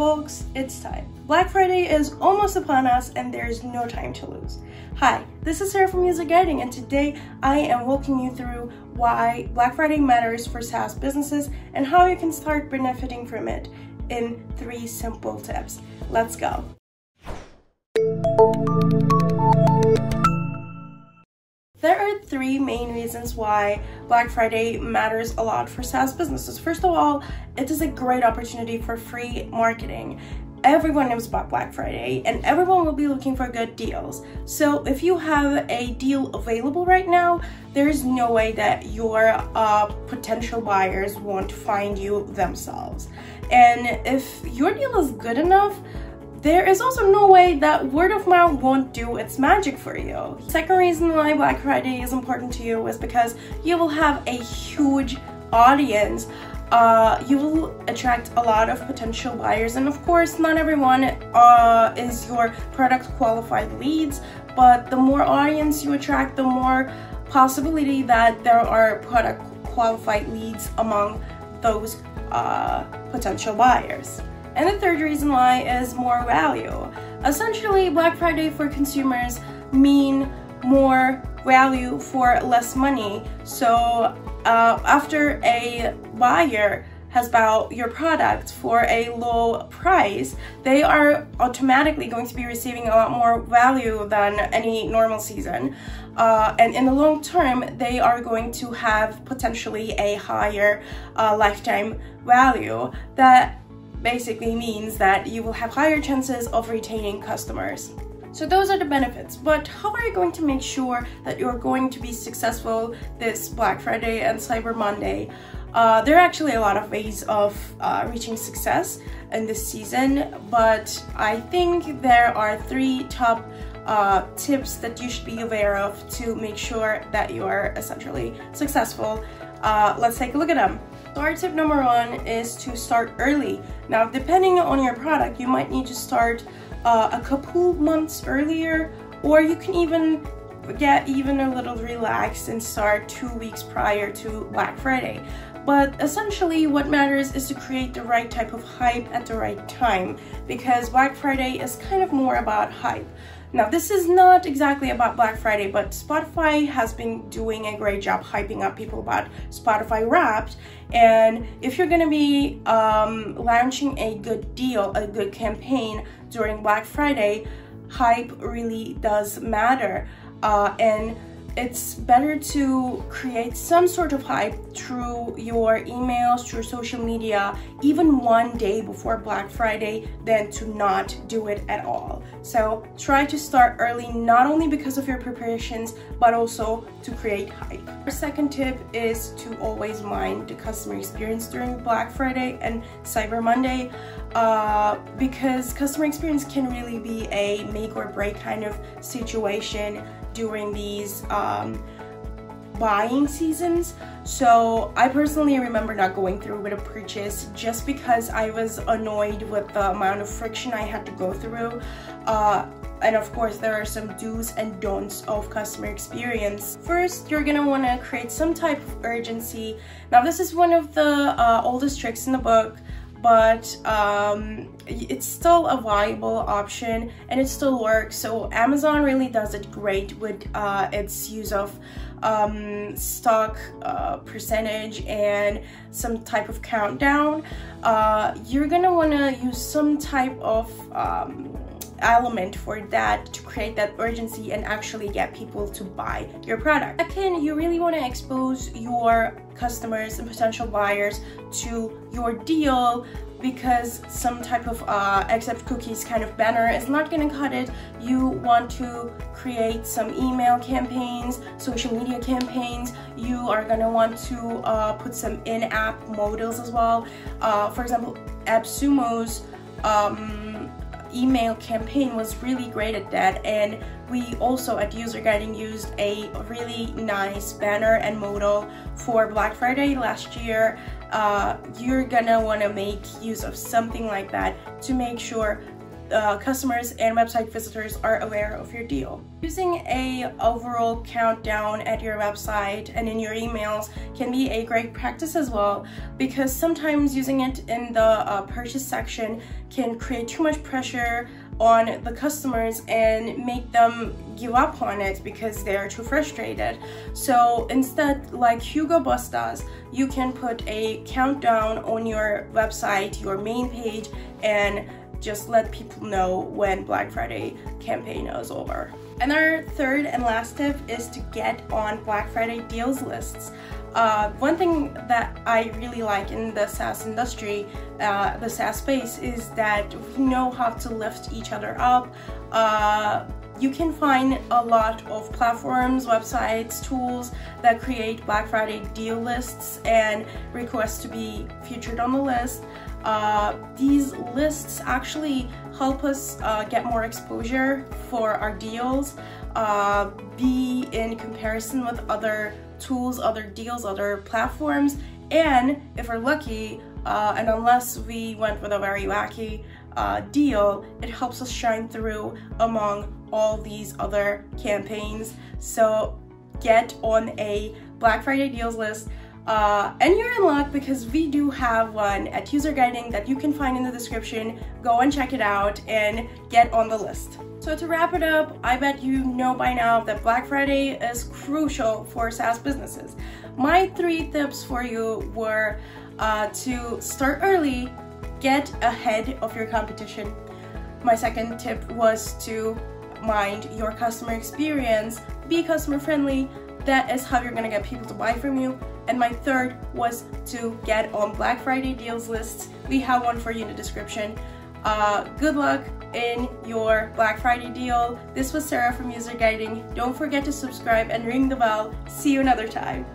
Folks, it's time. Black Friday is almost upon us and there's no time to lose. Hi, this is Sarah from User Guiding, and today I am walking you through why Black Friday matters for SaaS businesses and how you can start benefiting from it in 3 simple tips. Let's go. There are 3 main reasons why Black Friday matters a lot for SaaS businesses. First of all, it is a great opportunity for free marketing. Everyone knows about Black Friday and everyone will be looking for good deals. So if you have a deal available right now, there is no way that your potential buyers won't find you themselves. And if your deal is good enough, there is also no way that word of mouth won't do its magic for you. Second reason why Black Friday is important to you is because you will have a huge audience. You will attract a lot of potential buyers, and of course not everyone is your product qualified leads, but the more audience you attract, the more possibility that there are product qualified leads among those potential buyers. And the third reason why is more value. Essentially, Black Friday for consumers mean more value for less money. So after a buyer has bought your product for a low price, they are automatically going to be receiving a lot more value than any normal season. And in the long term, they are going to have potentially a higher lifetime value. That basically means that you will have higher chances of retaining customers. So those are the benefits, but how are you going to make sure that you're going to be successful this Black Friday and Cyber Monday? There are actually a lot of ways of reaching success in this season, but I think there are 3 top tips that you should be aware of to make sure that you are essentially successful. Let's take a look at them. So our tip number 1 is to start early. Now, depending on your product, you might need to start a couple months earlier, or you can even get a little relaxed and start 2 weeks prior to Black Friday. But essentially what matters is to create the right type of hype at the right time, because Black Friday is kind of more about hype. Now, this is not exactly about Black Friday, but Spotify has been doing a great job hyping up people about Spotify Wrapped. And if you're gonna be launching a good deal, a good campaign during Black Friday, hype really does matter. And it's better to create some sort of hype through your emails, through social media, even 1 day before Black Friday, than to not do it at all. So try to start early, not only because of your preparations, but also to create hype. Our second tip is to always mind the customer experience during Black Friday and Cyber Monday, because customer experience can really be a make or break kind of situation during these buying seasons. So I personally remember not going through with a purchase just because I was annoyed with the amount of friction I had to go through. And of course, there are some do's and don'ts of customer experience. First, you're gonna wanna create some type of urgency. Now, this is one of the oldest tricks in the book, but it's still a viable option and it still works. So Amazon really does it great with its use of stock percentage and some type of countdown. You're gonna want to use some type of element for that to create that urgency and actually get people to buy your product. Second, you really want to expose your customers and potential buyers to your deal, because some type of accept cookies kind of banner is not going to cut it. You want to create some email campaigns, social media campaigns. You are going to want to put some in-app modals as well. For example, AppSumo's email campaign was really great at that, and we also at User Guiding used a really nice banner and modal for Black Friday last year. You're gonna want to make use of something like that to make sure customers and website visitors are aware of your deal. Using a overall countdown at your website and in your emails can be a great practice as well, because sometimes using it in the purchase section can create too much pressure on the customers and make them give up on it because they're too frustrated. So instead, like Hugo Boss does, you can put a countdown on your website, your main page, and just let people know when Black Friday campaign is over. And our third and last tip is to get on Black Friday deals lists. One thing that I really like in the SaaS industry, the SaaS space, is that we know how to lift each other up. You can find a lot of platforms, websites, tools that create Black Friday deal lists and request to be featured on the list. These lists actually help us get more exposure for our deals, be in comparison with other tools, other deals, other platforms, and if we're lucky, and unless we went with a very wacky deal, it helps us shine through among all these other campaigns. So get on a Black Friday deals list. And you're in luck, because we do have one at UserGuiding that you can find in the description. Go and check it out and get on the list. So to wrap it up, I bet you know by now that Black Friday is crucial for SaaS businesses. My 3 tips for you were to start early, get ahead of your competition. My second tip was to mind your customer experience, be customer friendly. That is how you're gonna get people to buy from you. And my third was to get on Black Friday deals lists. We have one for you in the description. Good luck in your Black Friday deal. This was Sarah from UserGuiding. Don't forget to subscribe and ring the bell. See you another time.